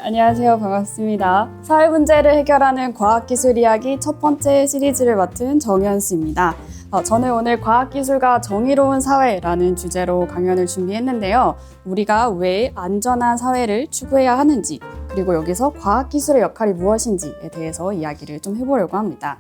안녕하세요. 반갑습니다. 사회 문제를 해결하는 과학기술 이야기 첫 번째 시리즈를 맡은 정현수입니다. 저는 오늘 과학기술과 정의로운 사회라는 주제로 강연을 준비했는데요. 우리가 왜 안전한 사회를 추구해야 하는지, 그리고 여기서 과학기술의 역할이 무엇인지에 대해서 이야기를 좀 해보려고 합니다.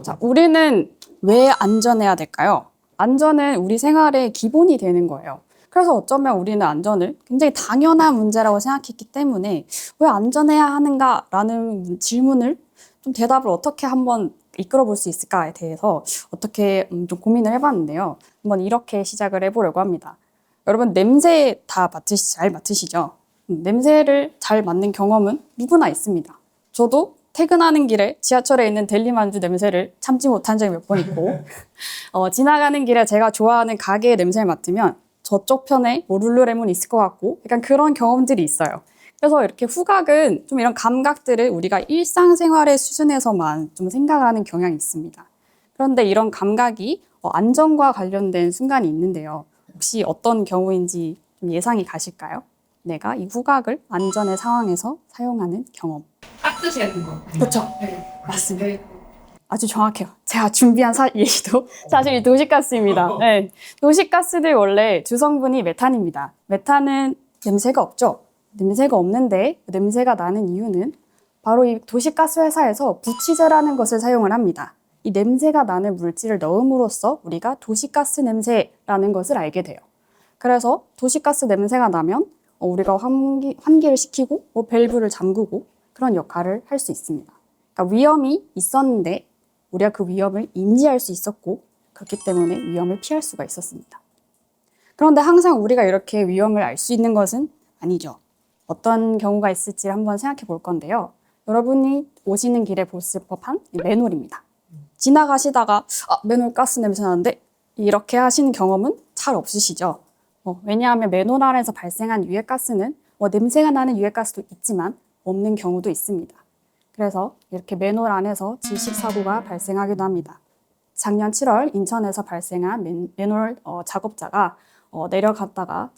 자, 우리는 왜 안전해야 될까요? 안전은 우리 생활의 기본이 되는 거예요. 그래서 어쩌면 우리는 안전을 굉장히 당연한 문제라고 생각했기 때문에 왜 안전해야 하는가라는 질문을 좀 대답을 어떻게 한번 이끌어 볼 수 있을까에 대해서 어떻게 좀 고민을 해봤는데요. 한번 이렇게 시작을 해보려고 합니다. 여러분 냄새 다 잘 맡으시죠? 냄새를 잘 맡는 경험은 누구나 있습니다. 저도 퇴근하는 길에 지하철에 있는 델리만두 냄새를 참지 못한 적이 몇 번 있고 지나가는 길에 제가 좋아하는 가게의 냄새를 맡으면 저쪽 편에 뭐 룰루레몬이 있을 것 같고 약간 그런 경험들이 있어요. 그래서 이렇게 후각은 좀 이런 감각들을 우리가 일상생활의 수준에서만 좀 생각하는 경향이 있습니다. 그런데 이런 감각이 안전과 관련된 순간이 있는데요. 혹시 어떤 경우인지 좀 예상이 가실까요? 내가 이 후각을 안전의 상황에서 사용하는 경험. 가스 같은 거. 그렇죠? 네. 맞습니다. 네. 아주 정확해요. 제가 준비한 예시도 사실 도시가스입니다. 네. 도시가스들 원래 주성분이 메탄입니다. 메탄은 냄새가 없죠. 냄새가 없는데 냄새가 나는 이유는 바로 이 도시가스 회사에서 부취제라는 것을 사용을 합니다. 이 냄새가 나는 물질을 넣음으로써 우리가 도시가스 냄새라는 것을 알게 돼요. 그래서 도시가스 냄새가 나면 우리가 환기를 시키고 밸브를 잠그고 그런 역할을 할 수 있습니다. 그러니까 위험이 있었는데 우리가 그 위험을 인지할 수 있었고 그렇기 때문에 위험을 피할 수가 있었습니다. 그런데 항상 우리가 이렇게 위험을 알 수 있는 것은 아니죠. 어떤 경우가 있을지 한번 생각해 볼 건데요. 여러분이 오시는 길에 보실 법한 맨홀입니다. 지나가시다가 맨홀 가스 냄새 나는데 이렇게 하시는 경험은 잘 없으시죠. 왜냐하면 맨홀 안에서 발생한 유해가스는 냄새가 나는 유해가스도 있지만 없는 경우도 있습니다. 그래서 이렇게 맨홀 안에서 질식사고가 발생하기도 합니다. 작년 7월 인천에서 발생한 맨홀 작업자가 내려갔다가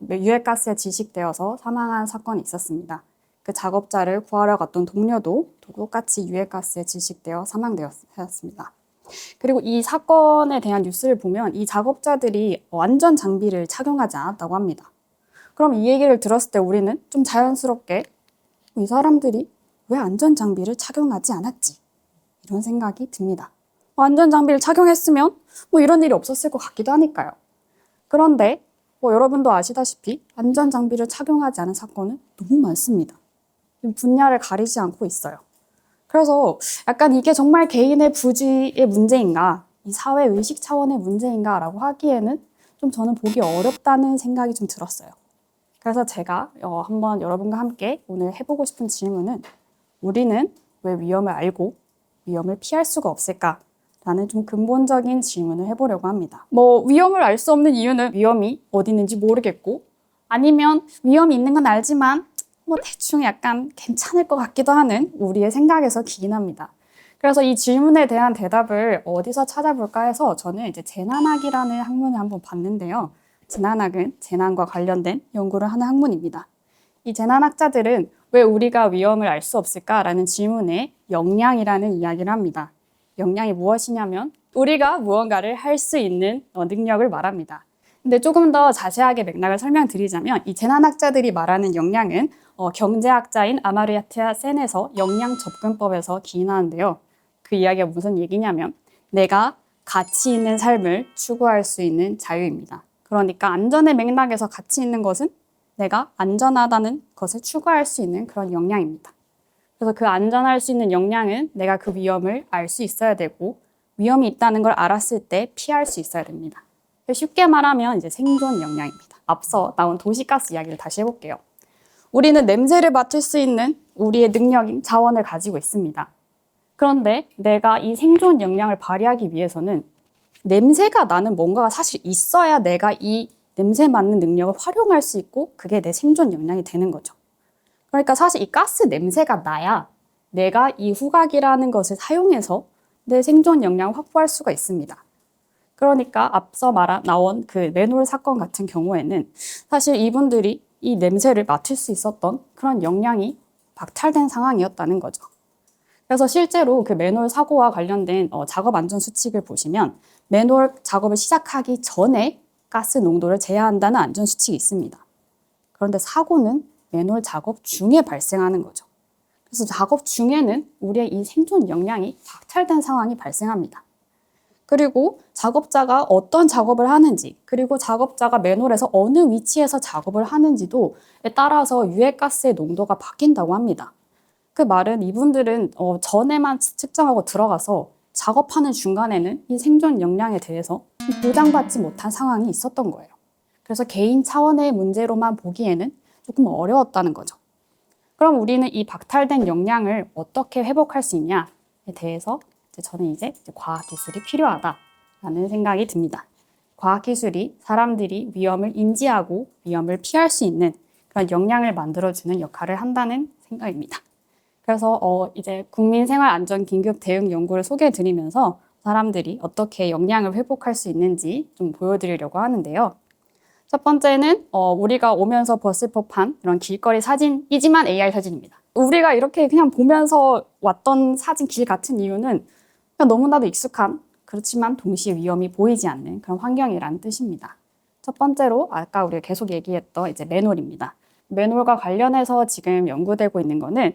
유해가스에 질식되어서 사망한 사건이 있었습니다. 그 작업자를 구하러 갔던 동료도 똑같이 유해가스에 질식되어 사망되었습니다. 그리고 이 사건에 대한 뉴스를 보면 이 작업자들이 안전 장비를 착용하지 않았다고 합니다. 그럼 이 얘기를 들었을 때 우리는 좀 자연스럽게 이 사람들이 왜 안전장비를 착용하지 않았지? 이런 생각이 듭니다. 안전장비를 착용했으면 이런 일이 없었을 것 같기도 하니까요. 그런데 여러분도 아시다시피 안전장비를 착용하지 않은 사건은 너무 많습니다. 분야를 가리지 않고 있어요. 그래서 약간 이게 정말 개인의 부주의의 문제인가, 이 사회 의식 차원의 문제인가라고 하기에는 좀 저는 보기 어렵다는 생각이 좀 들었어요. 그래서 제가 한번 여러분과 함께 오늘 해보고 싶은 질문은 우리는 왜 위험을 알고 위험을 피할 수가 없을까라는 좀 근본적인 질문을 해보려고 합니다. 위험을 알 수 없는 이유는 위험이 어디 있는지 모르겠고 아니면 위험이 있는 건 알지만 대충 약간 괜찮을 것 같기도 하는 우리의 생각에서 기인합니다. 그래서 이 질문에 대한 대답을 어디서 찾아볼까 해서 저는 이제 재난학이라는 학문을 한번 봤는데요. 재난학은 재난과 관련된 연구를 하는 학문입니다. 이 재난학자들은 왜 우리가 위험을 알 수 없을까라는 질문에 역량이라는 이야기를 합니다. 역량이 무엇이냐면 우리가 무언가를 할 수 있는 능력을 말합니다. 근데 조금 더 자세하게 맥락을 설명드리자면 이 재난학자들이 말하는 역량은 경제학자인 아마르티아 센에서 역량 접근법에서 기인하는데요. 그 이야기가 무슨 얘기냐면 내가 가치 있는 삶을 추구할 수 있는 자유입니다. 그러니까 안전의 맥락에서 가치 있는 것은 내가 안전하다는 것을 추구할 수 있는 그런 역량입니다. 그래서 그 안전할 수 있는 역량은 내가 그 위험을 알 수 있어야 되고 위험이 있다는 걸 알았을 때 피할 수 있어야 됩니다. 쉽게 말하면 이제 생존 역량입니다. 앞서 나온 도시가스 이야기를 다시 해볼게요. 우리는 냄새를 맡을 수 있는 우리의 능력인 자원을 가지고 있습니다. 그런데 내가 이 생존 역량을 발휘하기 위해서는 냄새가 나는 뭔가가 사실 있어야 내가 이 냄새 맡는 능력을 활용할 수 있고 그게 내 생존 역량이 되는 거죠. 그러니까 사실 이 가스 냄새가 나야 내가 이 후각이라는 것을 사용해서 내 생존 역량을 확보할 수가 있습니다. 그러니까 앞서 나온 그 맨홀 사건 같은 경우에는 사실 이분들이 이 냄새를 맡을 수 있었던 그런 역량이 박탈된 상황이었다는 거죠. 그래서 실제로 그 맨홀 사고와 관련된 작업 안전 수칙을 보시면 맨홀 작업을 시작하기 전에 가스 농도를 제한한다는 안전 수칙이 있습니다. 그런데 사고는 맨홀 작업 중에 발생하는 거죠. 그래서 작업 중에는 우리의 이 생존 역량이 박탈된 상황이 발생합니다. 그리고 작업자가 어떤 작업을 하는지, 그리고 작업자가 맨홀에서 어느 위치에서 작업을 하는지도에 따라서 유해가스의 농도가 바뀐다고 합니다. 그 말은 이분들은 전에만 측정하고 들어가서 작업하는 중간에는 이 생존 역량에 대해서 보장받지 못한 상황이 있었던 거예요. 그래서 개인 차원의 문제로만 보기에는 조금 어려웠다는 거죠. 그럼 우리는 이 박탈된 역량을 어떻게 회복할 수 있냐에 대해서 저는 이제 과학기술이 필요하다라는 생각이 듭니다. 과학기술이 사람들이 위험을 인지하고 위험을 피할 수 있는 그런 역량을 만들어주는 역할을 한다는 생각입니다. 그래서 이제 국민생활안전긴급대응연구를 소개해드리면서 사람들이 어떻게 역량을 회복할 수 있는지 좀 보여드리려고 하는데요. 첫 번째는 우리가 오면서 봤을 법한 이런 길거리 사진이지만 AI 사진입니다. 우리가 이렇게 그냥 보면서 왔던 사진 길 같은 이유는 그냥 너무나도 익숙한, 그렇지만 동시에 위험이 보이지 않는 그런 환경이라는 뜻입니다. 첫 번째로 아까 우리가 계속 얘기했던 이제 맨홀입니다. 맨홀과 관련해서 지금 연구되고 있는 거는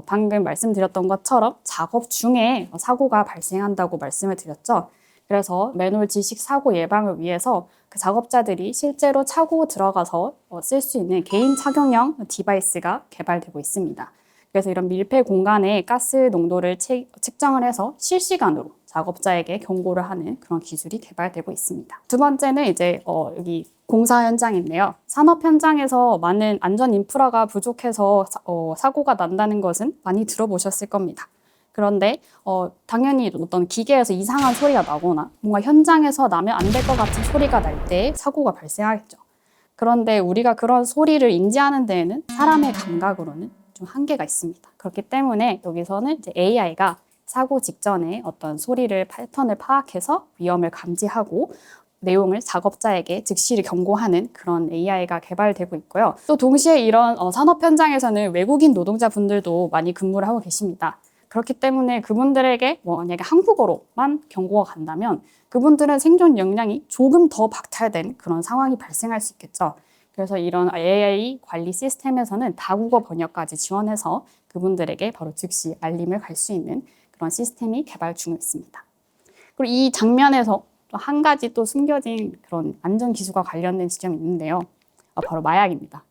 방금 말씀드렸던 것처럼 작업 중에 사고가 발생한다고 말씀을 드렸죠. 그래서 맨홀 질식 사고 예방을 위해서 그 작업자들이 실제로 차고 들어가서 쓸 수 있는 개인 착용형 디바이스가 개발되고 있습니다. 그래서 이런 밀폐 공간에 가스 농도를 측정을 해서 실시간으로 작업자에게 경고를 하는 그런 기술이 개발되고 있습니다. 두 번째는 이제 여기 공사 현장인데요. 산업 현장에서 많은 안전 인프라가 부족해서 사고가 난다는 것은 많이 들어보셨을 겁니다. 그런데 당연히 어떤 기계에서 이상한 소리가 나거나 뭔가 현장에서 나면 안 될 것 같은 소리가 날 때 사고가 발생하겠죠. 그런데 우리가 그런 소리를 인지하는 데에는 사람의 감각으로는 좀 한계가 있습니다. 그렇기 때문에 여기서는 이제 AI가 사고 직전에 어떤 소리를 패턴을 파악해서 위험을 감지하고 내용을 작업자에게 즉시를 경고하는 그런 AI가 개발되고 있고요. 또 동시에 이런 산업 현장에서는 외국인 노동자분들도 많이 근무를 하고 계십니다. 그렇기 때문에 그분들에게 만약에 한국어로만 경고가 간다면 그분들은 생존 역량이 조금 더 박탈된 그런 상황이 발생할 수 있겠죠. 그래서 이런 AI 관리 시스템에서는 다국어 번역까지 지원해서 그분들에게 바로 즉시 알림을 갈 수 있는 그런 시스템이 개발 중에 있습니다. 그리고 이 장면에서 또 한 가지 또 숨겨진 그런 안전 기술과 관련된 지점이 있는데요. 바로 마약입니다.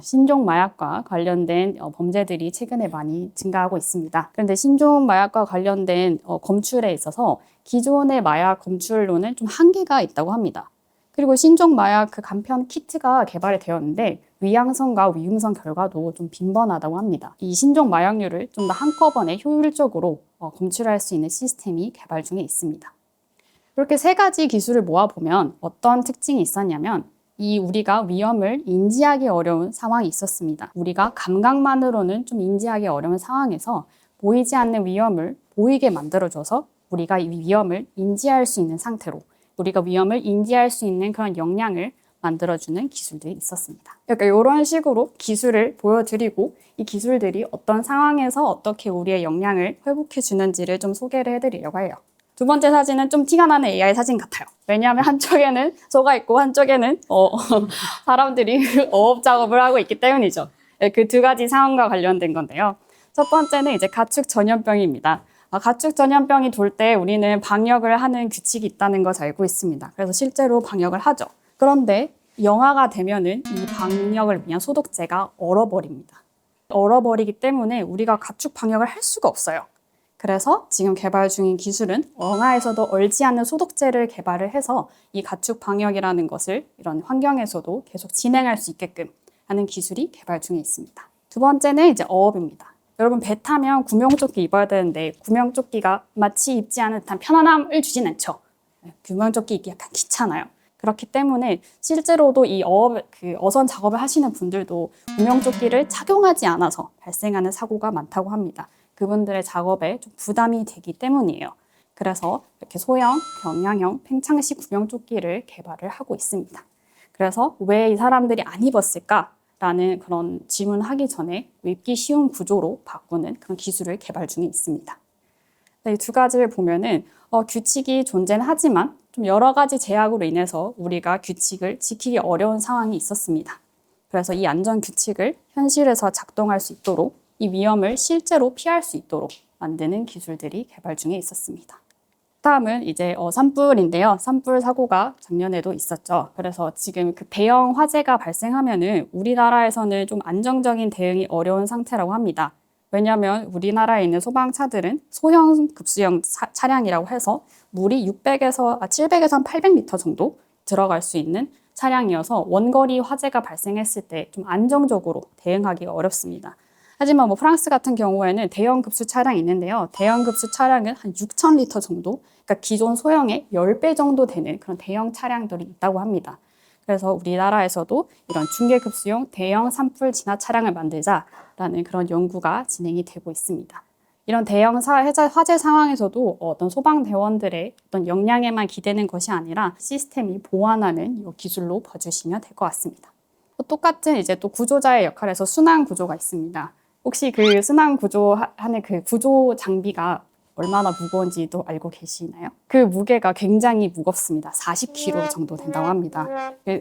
신종 마약과 관련된 범죄들이 최근에 많이 증가하고 있습니다. 그런데 신종 마약과 관련된 검출에 있어서 기존의 마약 검출로는 좀 한계가 있다고 합니다. 그리고 신종 마약 그 간편 키트가 개발이 되었는데 위양성과 위험성 결과도 좀 빈번하다고 합니다. 이 신종 마약류를 좀 더 한꺼번에 효율적으로 검출할 수 있는 시스템이 개발 중에 있습니다. 이렇게 세 가지 기술을 모아보면 어떤 특징이 있었냐면 우리가 위험을 인지하기 어려운 상황이 있었습니다. 우리가 감각만으로는 좀 인지하기 어려운 상황에서 보이지 않는 위험을 보이게 만들어줘서 우리가 이 위험을 인지할 수 있는 상태로 우리가 위험을 인지할 수 있는 그런 역량을 만들어주는 기술들이 있었습니다. 그러니까 이런 식으로 기술을 보여드리고 이 기술들이 어떤 상황에서 어떻게 우리의 역량을 회복해 주는지를 좀 소개를 해드리려고 해요. 두 번째 사진은 좀 티가 나는 AI 사진 같아요. 왜냐하면 한쪽에는 소가 있고 한쪽에는 사람들이 어업 작업을 하고 있기 때문이죠. 그 두 가지 상황과 관련된 건데요. 첫 번째는 이제 가축 전염병입니다. 가축 전염병이 돌 때 우리는 방역을 하는 규칙이 있다는 것을 알고 있습니다. 그래서 실제로 방역을 하죠. 그런데 영하가 되면은 이 방역을 위한 소독제가 얼어버립니다. 얼어버리기 때문에 우리가 가축 방역을 할 수가 없어요. 그래서 지금 개발 중인 기술은 영하에서도 얼지 않는 소독제를 개발을 해서 이 가축 방역이라는 것을 이런 환경에서도 계속 진행할 수 있게끔 하는 기술이 개발 중에 있습니다. 두 번째는 이제 어업입니다. 여러분 배 타면 구명조끼 입어야 되는데 구명조끼가 마치 입지 않은 듯한 편안함을 주진 않죠. 구명조끼 입기 약간 귀찮아요. 그렇기 때문에 실제로도 이 어선 작업을 하시는 분들도 구명조끼를 착용하지 않아서 발생하는 사고가 많다고 합니다. 그분들의 작업에 좀 부담이 되기 때문이에요. 그래서 이렇게 소형, 경량형, 팽창식 구명조끼를 개발을 하고 있습니다. 그래서 왜 이 사람들이 안 입었을까? 라는 그런 질문하기 전에 읽기 쉬운 구조로 바꾸는 그런 기술을 개발 중에 있습니다. 이 두 가지를 보면은 규칙이 존재는 하지만 좀 여러 가지 제약으로 인해서 우리가 규칙을 지키기 어려운 상황이 있었습니다. 그래서 이 안전 규칙을 현실에서 작동할 수 있도록 이 위험을 실제로 피할 수 있도록 만드는 기술들이 개발 중에 있었습니다. 다음은 이제 산불인데요. 산불 사고가 작년에도 있었죠. 그래서 지금 그 대형 화재가 발생하면은 우리나라에서는 좀 안정적인 대응이 어려운 상태라고 합니다. 왜냐하면 우리나라에 있는 소방차들은 소형 급수형 차량이라고 해서 물이 700에서 한 800리터 정도 들어갈 수 있는 차량이어서 원거리 화재가 발생했을 때 좀 안정적으로 대응하기가 어렵습니다. 하지만 프랑스 같은 경우에는 대형 급수 차량이 있는데요. 대형 급수 차량은 한 6,000리터 정도, 그러니까 기존 소형의 10배 정도 되는 그런 대형 차량들이 있다고 합니다. 그래서 우리나라에서도 이런 중계급수용 대형 산불 진화 차량을 만들자라는 그런 연구가 진행이 되고 있습니다. 이런 대형 화재 상황에서도 어떤 소방대원들의 어떤 역량에만 기대는 것이 아니라 시스템이 보완하는 이 기술로 봐주시면 될 것 같습니다. 똑같은 이제 또 구조자의 역할에서 순환 구조가 있습니다. 혹시 그 순환 구조 하는 그 구조 장비가 얼마나 무거운지도 알고 계시나요? 그 무게가 굉장히 무겁습니다. 40kg 정도 된다고 합니다.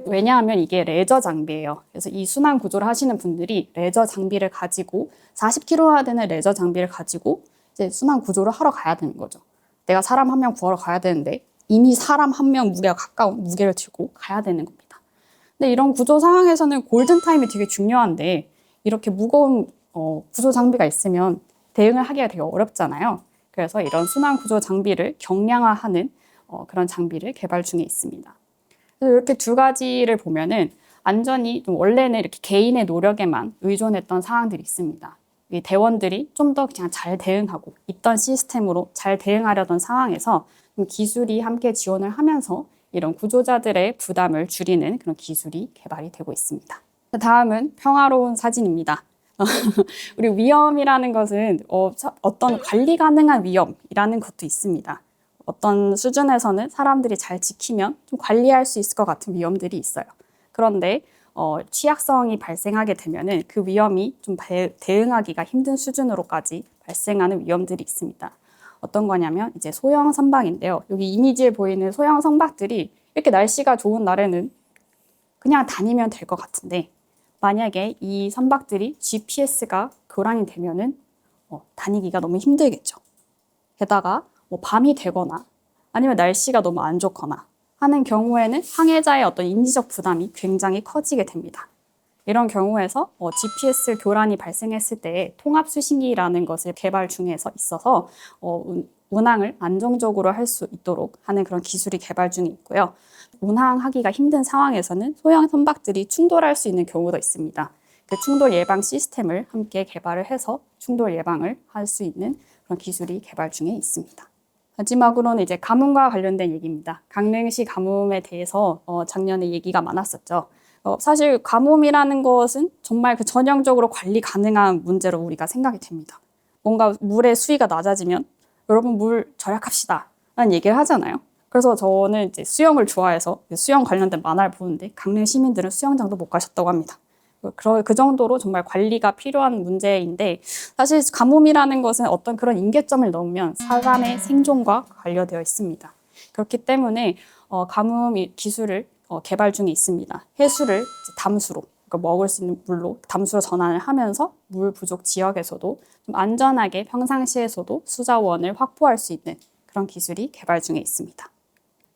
왜냐하면 이게 레저 장비예요. 그래서 이 순환 구조를 하시는 분들이 레저 장비를 가지고 40kg나 되는 레저 장비를 가지고 이제 순환 구조를 하러 가야 되는 거죠. 내가 사람 한 명 구하러 가야 되는데 이미 사람 한 명 무게가 가까운 무게를 들고 가야 되는 겁니다. 근데 이런 구조 상황에서는 골든타임이 되게 중요한데 이렇게 무거운 구조 장비가 있으면 대응을 하기가 되게 어렵잖아요. 그래서 이런 순환 구조 장비를 경량화하는 그런 장비를 개발 중에 있습니다. 그래서 이렇게 두 가지를 보면은 안전이 좀 원래는 이렇게 개인의 노력에만 의존했던 상황들이 있습니다. 이 대원들이 좀 더 그냥 잘 대응하고 있던 시스템으로 잘 대응하려던 상황에서 기술이 함께 지원을 하면서 이런 구조자들의 부담을 줄이는 그런 기술이 개발이 되고 있습니다. 다음은 평화로운 사진입니다. 우리 위험이라는 것은 어떤 관리 가능한 위험이라는 것도 있습니다. 어떤 수준에서는 사람들이 잘 지키면 좀 관리할 수 있을 것 같은 위험들이 있어요. 그런데 취약성이 발생하게 되면은 그 위험이 좀 대응하기가 힘든 수준으로까지 발생하는 위험들이 있습니다. 어떤 거냐면 이제 소형 선박인데요. 여기 이미지에 보이는 소형 선박들이 이렇게 날씨가 좋은 날에는 그냥 다니면 될 것 같은데 만약에 이 선박들이 GPS가 교란이 되면은 다니기가 너무 힘들겠죠. 게다가 밤이 되거나 아니면 날씨가 너무 안 좋거나 하는 경우에는 항해자의 어떤 인지적 부담이 굉장히 커지게 됩니다. 이런 경우에서 GPS 교란이 발생했을 때 통합 수신기라는 것을 개발 중에서 있어서 운항을 안정적으로 할 수 있도록 하는 그런 기술이 개발 중에 있고요. 운항하기가 힘든 상황에서는 소형 선박들이 충돌할 수 있는 경우도 있습니다. 그 충돌 예방 시스템을 함께 개발을 해서 충돌 예방을 할 수 있는 그런 기술이 개발 중에 있습니다. 마지막으로는 이제 가뭄과 관련된 얘기입니다. 강릉시 가뭄에 대해서 작년에 얘기가 많았었죠. 사실 가뭄이라는 것은 정말 그 전형적으로 관리 가능한 문제로 우리가 생각이 됩니다. 뭔가 물의 수위가 낮아지면 여러분 물 절약합시다 라는 얘기를 하잖아요. 그래서 저는 이제 수영을 좋아해서 수영 관련된 만화를 보는데 강릉 시민들은 수영장도 못 가셨다고 합니다. 그 정도로 정말 관리가 필요한 문제인데 사실 가뭄이라는 것은 어떤 그런 임계점을 넘으면 사람의 생존과 관련되어 있습니다. 그렇기 때문에 가뭄 기술을 개발 중에 있습니다. 해수를 담수로 그러니까 먹을 수 있는 물로 담수로 전환을 하면서 물 부족 지역에서도 좀 안전하게 평상시에서도 수자원을 확보할 수 있는 그런 기술이 개발 중에 있습니다.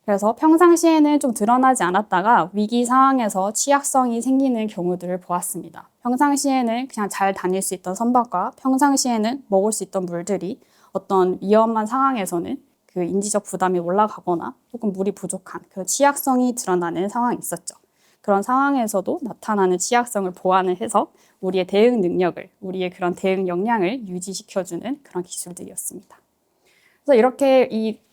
그래서 평상시에는 좀 드러나지 않았다가 위기 상황에서 취약성이 생기는 경우들을 보았습니다. 평상시에는 그냥 잘 다닐 수 있던 선박과 평상시에는 먹을 수 있던 물들이 어떤 위험한 상황에서는 그 인지적 부담이 올라가거나 혹은 물이 부족한 그런 취약성이 드러나는 상황이 있었죠. 그런 상황에서도 나타나는 취약성을 보완을 해서 우리의 대응 능력을, 우리의 그런 대응 역량을 유지시켜주는 그런 기술들이었습니다. 그래서 이렇게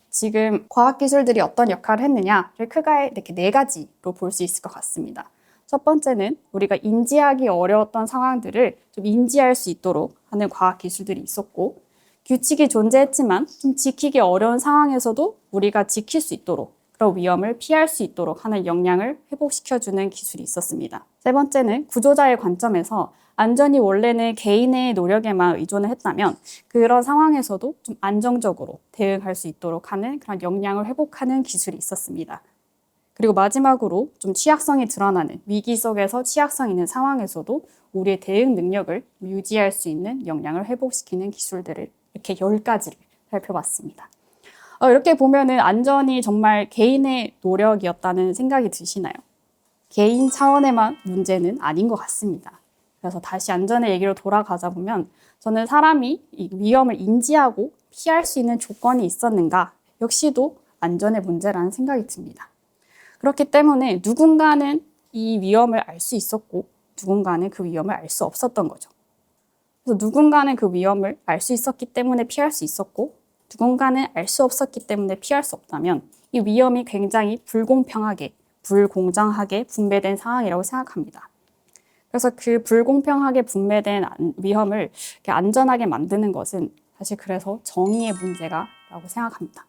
지금 과학기술들이 어떤 역할을 했느냐를 크게 이렇게 4가지로 볼 수 있을 것 같습니다. 첫 번째는 우리가 인지하기 어려웠던 상황들을 좀 인지할 수 있도록 하는 과학기술들이 있었고, 규칙이 존재했지만 좀 지키기 어려운 상황에서도 우리가 지킬 수 있도록 그런 위험을 피할 수 있도록 하는 역량을 회복시켜주는 기술이 있었습니다. 세 번째는 구조자의 관점에서 안전이 원래는 개인의 노력에만 의존을 했다면 그런 상황에서도 좀 안정적으로 대응할 수 있도록 하는 그런 역량을 회복하는 기술이 있었습니다. 그리고 마지막으로 좀 취약성이 드러나는 위기 속에서 취약성 있는 상황에서도 우리의 대응 능력을 유지할 수 있는 역량을 회복시키는 기술들을 이렇게 10가지를 살펴봤습니다. 이렇게 보면은 안전이 정말 개인의 노력이었다는 생각이 드시나요? 개인 차원에만 문제는 아닌 것 같습니다. 그래서 다시 안전의 얘기로 돌아가자 보면 저는 사람이 이 위험을 인지하고 피할 수 있는 조건이 있었는가 역시도 안전의 문제라는 생각이 듭니다. 그렇기 때문에 누군가는 이 위험을 알 수 있었고 누군가는 그 위험을 알 수 없었던 거죠. 그래서 누군가는 그 위험을 알 수 있었기 때문에 피할 수 있었고 누군가는 알 수 없었기 때문에 피할 수 없다면 이 위험이 굉장히 불공평하게, 불공정하게 분배된 상황이라고 생각합니다. 그래서 그 불공평하게 분배된 위험을 이렇게 안전하게 만드는 것은 사실 그래서 정의의 문제가라고 생각합니다.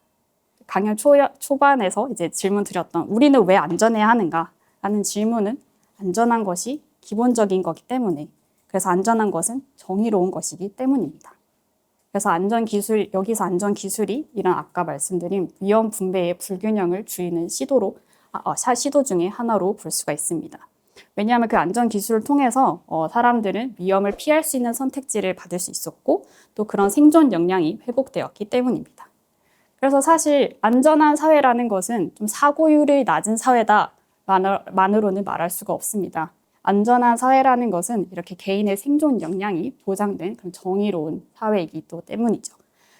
강연 초반에서 이제 질문 드렸던 우리는 왜 안전해야 하는가? 라는 질문은 안전한 것이 기본적인 거기 때문에 그래서 안전한 것은 정의로운 것이기 때문입니다. 그래서 안전기술, 여기서 안전기술이 이런 아까 말씀드린 위험 분배의 불균형을 줄이는 시도 중에 하나로 볼 수가 있습니다. 왜냐하면 그 안전기술을 통해서 사람들은 위험을 피할 수 있는 선택지를 받을 수 있었고 또 그런 생존 역량이 회복되었기 때문입니다. 그래서 사실 안전한 사회라는 것은 좀 사고율이 낮은 사회다만으로는 말할 수가 없습니다. 안전한 사회라는 것은 이렇게 개인의 생존 역량이 보장된 그런 정의로운 사회이기 때문이죠.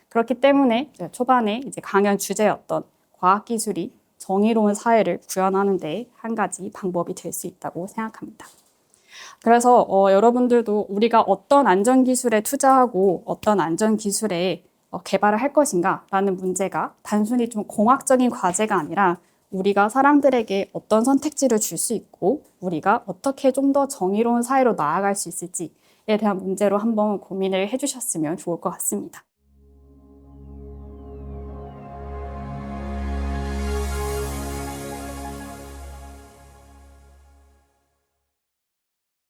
그렇기 때문에 초반에 이제 강연 주제였던 과학기술이 정의로운 사회를 구현하는 데 한 가지 방법이 될 수 있다고 생각합니다. 그래서 여러분들도 우리가 어떤 안전기술에 투자하고 어떤 안전기술에 개발을 할 것인가 라는 문제가 단순히 좀 공학적인 과제가 아니라 우리가 사람들에게 어떤 선택지를 줄 수 있고 우리가 어떻게 좀 더 정의로운 사회로 나아갈 수 있을지에 대한 문제로 한번 고민을 해주셨으면 좋을 것 같습니다.